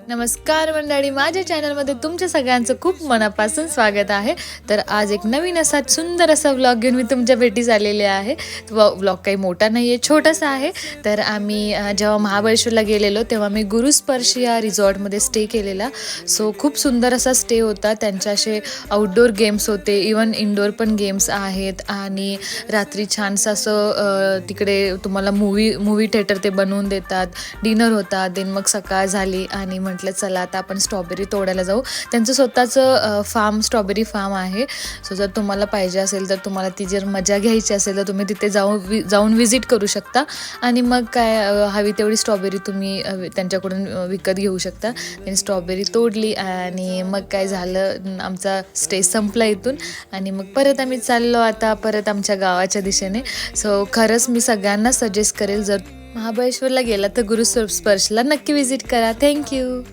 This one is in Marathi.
नमस्कार मंडळी, माझ्या चॅनलमध्ये तुमच्या सगळ्यांचं खूप मनापासून स्वागत आहे. तर आज एक नवीन असा सुंदर असा व्लॉग घेऊन मी तुमच्या भेटीस आलेले आहे. व्लॉग काही मोठा नाही आहे, छोटासा आहे. तर आम्ही जेव्हा महाबळेश्वरला गेलेलो तेव्हा मी गुरुस्पर्श या रिसॉर्टमध्ये स्टे केलेला. सो खूप सुंदर असा स्टे होता. त्यांचे असे आउटडोर गेम्स होते, इवन इनडोअर पण गेम्स आहेत. आणि रात्री छानसं असं तिकडे तुम्हाला मूवी थिएटर ते बनवून देतात. डिनर होता. देन मग सकाळ झाली आणि म्हटलं चला आता आपण स्ट्रॉबेरी तोडायला जाऊ. त्यांचं स्वतःचं स्ट्रॉबेरी फार्म आहे. सो जर तुम्हाला पाहिजे असेल, तर तुम्हाला ती जर मजा घ्यायची असेल तर तुम्ही तिथे जाऊन व्हिजिट करू शकता. आणि मग काय हवी तेवढी स्ट्रॉबेरी तुम्ही त्यांच्याकडून विकत घेऊ शकता. त्यांनी स्ट्रॉबेरी तोडली आणि मग काय झालं, आमचा स्टे संपला इथून. आणि मग परत आम्ही चाललो आता परत आमच्या गावाच्या दिशेने. सो खरंच मी सगळ्यांना सजेस्ट करेल, जर महाबळेश्वरला गेला तर गुरुस्पर्शला नक्की व्हिजिट करा. थँक्यू.